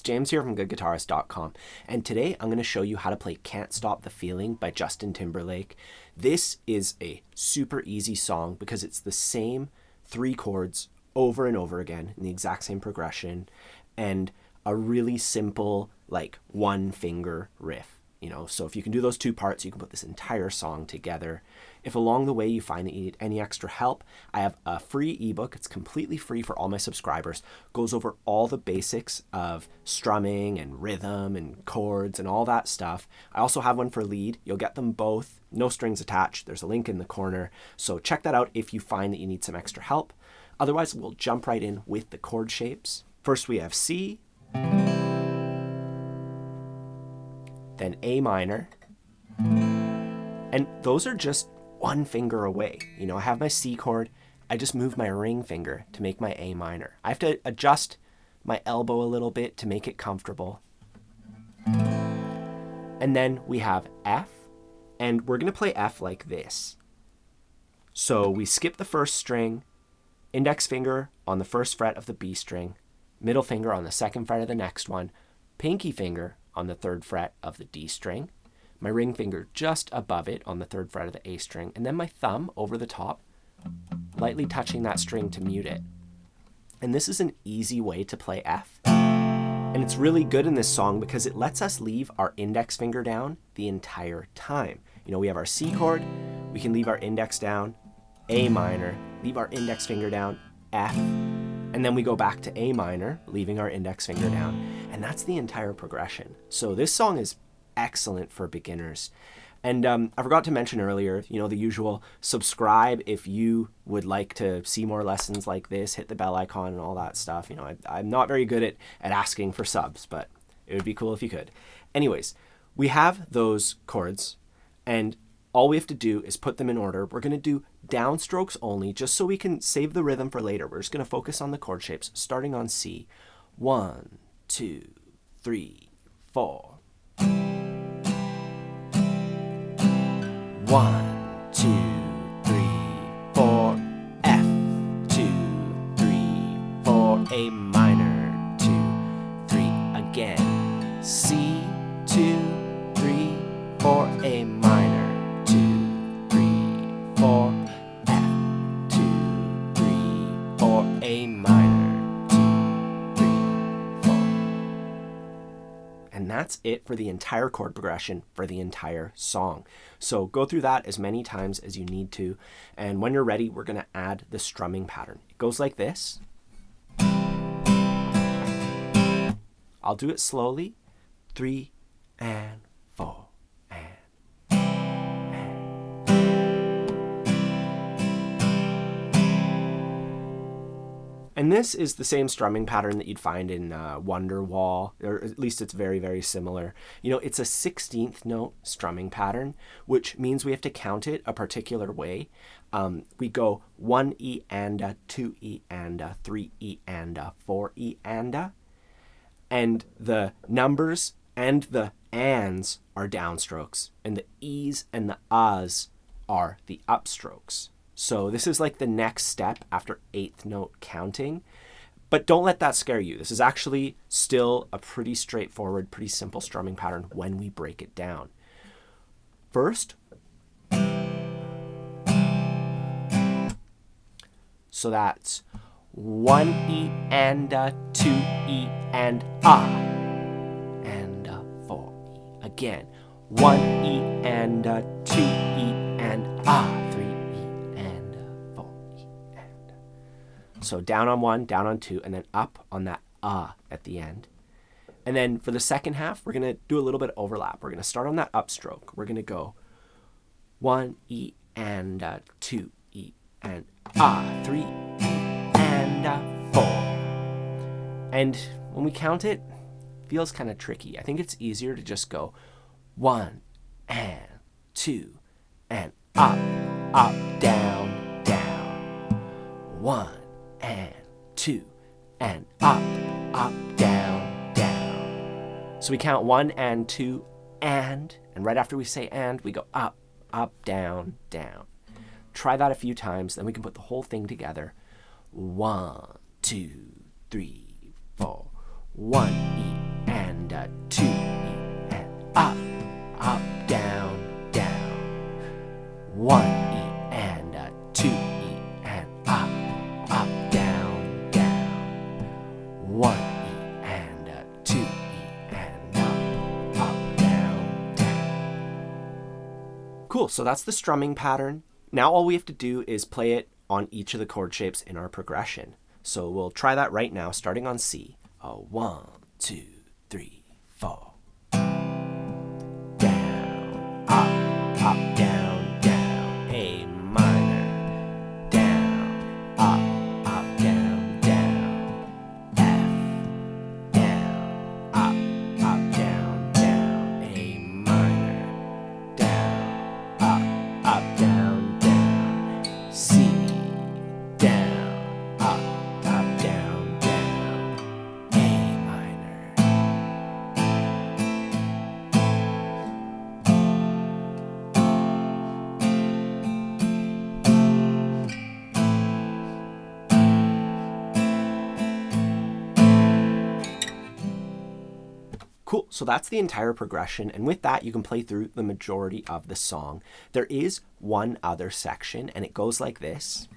James here from goodguitarist.com, and today I'm going to show you how to play Can't Stop the Feeling by Justin Timberlake. This is a super easy song because it's the same 3 chords over and over again in the exact same progression, and a really simple, like, 1-finger riff. So if you can do those 2 parts, you can put this entire song together. If along the way you find that you need any extra help, I have a free ebook. It's completely free for all my subscribers. Goes over all the basics of strumming and rhythm and chords and all that stuff. I also have one for lead. You'll get them both, no strings attached. There's a link in the corner. So check that out if you find that you need some extra help. Otherwise, we'll jump right in with the chord shapes. First we have C, then A minor, and those are just 1 finger away. I have my C chord, I just move my ring finger to make my A minor. I have to adjust my elbow a little bit to make it comfortable. And then we have F, and we're going to play F like this. So we skip the first string, index finger on the 1st fret of the B string, middle finger on the 2nd fret of the next one, pinky finger on the 3rd fret of the D string, my ring finger just above it on the 3rd fret of the A string, and then my thumb over the top, lightly touching that string to mute it. And this is an easy way to play F. And it's really good in this song because it lets us leave our index finger down the entire time. We have our C chord, we can leave our index down, A minor, leave our index finger down, F, and then we go back to A minor, leaving our index finger down. And that's the entire progression. So this song is excellent for beginners. And I forgot to mention earlier, the usual subscribe if you would like to see more lessons like this, hit the bell icon and all that stuff. I'm not very good at asking for subs, but it would be cool if you could. Anyways, we have those chords, and all we have to do is put them in order. We're going to do downstrokes only, just so we can save the rhythm for later. We're just going to focus on the chord shapes, starting on C. 1, 2, 3, 4. 1, 2, 3, 4, F, 2, 3, 4, A minor, 2, 3, again, C, 2, 3, 4, A minor, 2, 3, 4, F, 2, 3, 4, A minor, 2, 3, 4. And that's it for the entire chord progression for the entire song. So go through that as many times as you need to, and when you're ready, we're going to add the strumming pattern. It goes like this. I'll do it slowly. 3 and 4 and this is the same strumming pattern that you'd find in Wonderwall, or at least it's very, very similar. It's a 16th note strumming pattern, which means we have to count it a particular way. We go 1 E and a, 2 E and a, 3 E and a, 4 E and a. And the numbers and the ands are downstrokes, and the E's and the ahs are the upstrokes. So this is like the next step after 8th note counting, but don't let that scare you. This is actually still a pretty straightforward, pretty simple strumming pattern when we break it down. First, so that's 1 E and a, 2 E and a, 4 E. Again, 1 E and a, 2 E and a, 3 So down on 1, down on 2, and then up on that at the end. And then for the second half, we're going to do a little bit of overlap. We're going to start on that upstroke. We're going to go 1 E and 2 E and 3 E and 4. And when we count it, it feels kind of tricky. I think it's easier to just go 1 and 2 and up, down, down. 1 and 2 and up, down, down. So we count 1 and 2 and right after we say and, we go up, down, down. Try that a few times, then we can put the whole thing together. 1, 2, 3, 4. 1 E a 2 E and up, up, down, down. 1 E and a 2 E and up, up, down, down. 1 E and a 2 E and up, down, down. Cool, so that's the strumming pattern. Now all we have to do is play it on each of the chord shapes in our progression. So we'll try that right now, starting on C. 1, 2, 3, 4. Down, up, down, down. A minor. Down, up, down, down. F. Down, up, down, down. A minor. Down, up, down, down. C. Down, up, down, down. A minor. Cool, so that's the entire progression, and with that you can play through the majority of the song. There is one other section, and it goes like this.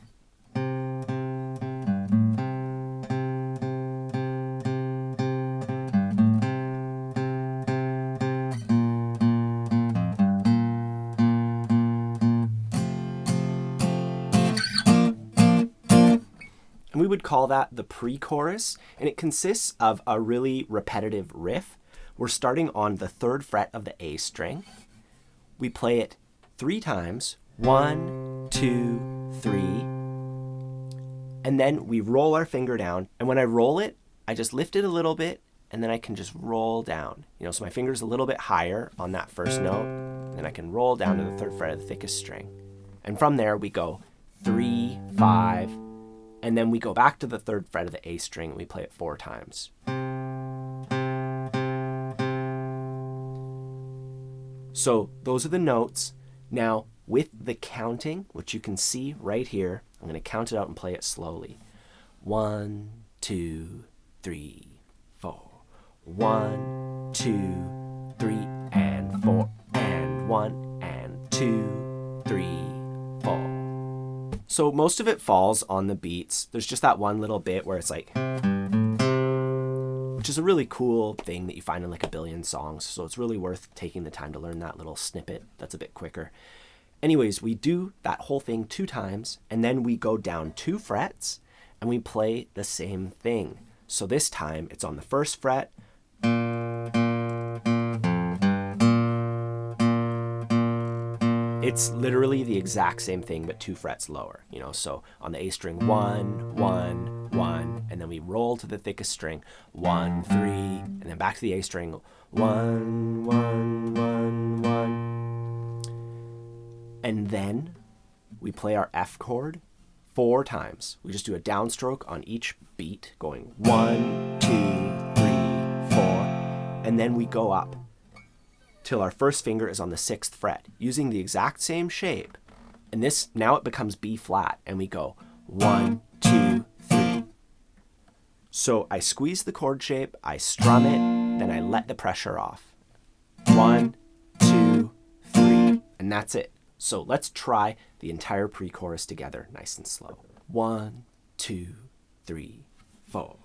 And we would call that the pre-chorus, and it consists of a really repetitive riff. We're starting on the 3rd fret of the A string. We play it 3 times, 1, 2, 3, and then we roll our finger down. And when I roll it, I just lift it a little bit, and then I can just roll down. So my finger's a little bit higher on that first note, and then I can roll down to the 3rd fret of the thickest string. And from there we go 3, 5, and then we go back to the 3rd fret of the A string, and we play it 4 times. So those are the notes. Now with the counting, which you can see right here, I'm going to count it out and play it slowly. 1, 2, 3, 4. 1, 2, 3, and 4, and 1, and 2, 3, 4. So most of it falls on the beats. There's just that one little bit where it's like, which is a really cool thing that you find in like a billion songs. So it's really worth taking the time to learn that little snippet that's a bit quicker. Anyways, we do that whole thing 2 times, and then we go down 2 frets and we play the same thing. So this time it's on the 1st fret. It's literally the exact same thing, but 2 frets lower, so on the A string, 1, 1, 1, and then we roll to the thickest string, 1, 3, and then back to the A string, 1, 1, 1, 1. And then we play our F chord 4 times. We just do a downstroke on each beat, going 1, 2, 3, 4, and then we go up till our first finger is on the 6th fret, using the exact same shape. And this, now it becomes B flat, and we go 1, 2, 3. So I squeeze the chord shape, I strum it, then I let the pressure off. 1, 2, 3, and that's it. So let's try the entire pre-chorus together, nice and slow. 1, 2, 3, 4.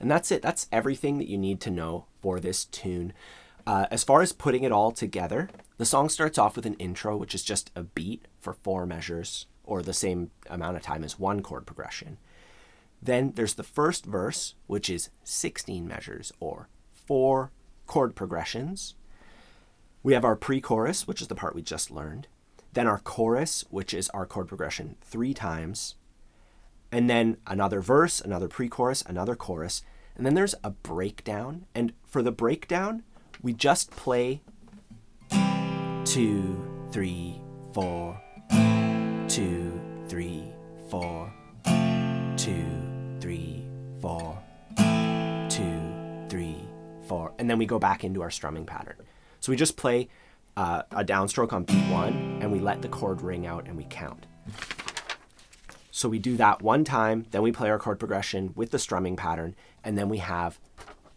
And that's it. That's everything that you need to know for this tune. As far as putting it all together, the song starts off with an intro, which is just a beat for 4 measures, or the same amount of time as 1 chord progression. Then there's the first verse, which is 16 measures, or 4 chord progressions. We have our pre-chorus, which is the part we just learned. Then our chorus, which is our chord progression 3 times. And then another verse, another pre-chorus, another chorus. And then there's a breakdown. And for the breakdown, we just play 2, 3, 4, 2, 2, 3, 4, 2, 3, 4, 2, 3, 4, and then we go back into our strumming pattern. So we just play a downstroke on beat 1, and we let the chord ring out and we count. So we do that one time, then we play our chord progression with the strumming pattern, and then we have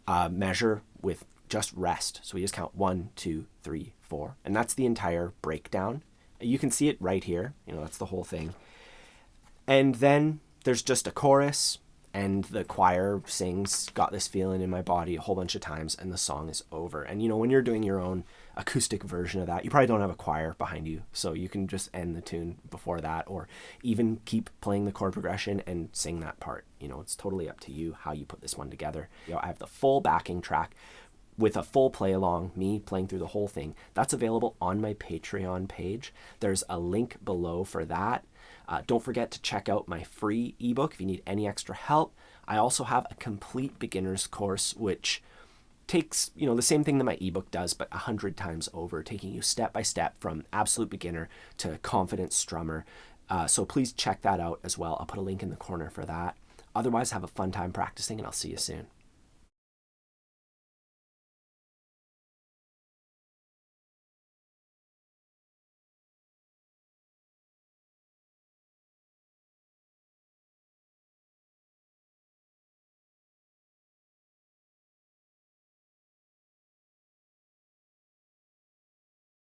a measure with just rest. So we just count 1, 2, 3, 4, and that's the entire breakdown. You can see it right here, that's the whole thing. And then there's just a chorus, and the choir sings "Got This Feeling in My Body" a whole bunch of times, and the song is over. And when you're doing your own acoustic version of that, you probably don't have a choir behind you, so you can just end the tune before that, or even keep playing the chord progression and sing that part. It's totally up to you how you put this one together. I have the full backing track with a full play along, me playing through the whole thing. That's available on my Patreon page. There's a link below for that. Don't forget to check out my free ebook if you need any extra help. I also have a complete beginner's course, which takes, the same thing that my ebook does, but 100 times over, taking you step by step from absolute beginner to confident strummer. So please check that out as well. I'll put a link in the corner for that. Otherwise, have a fun time practicing, and I'll see you soon.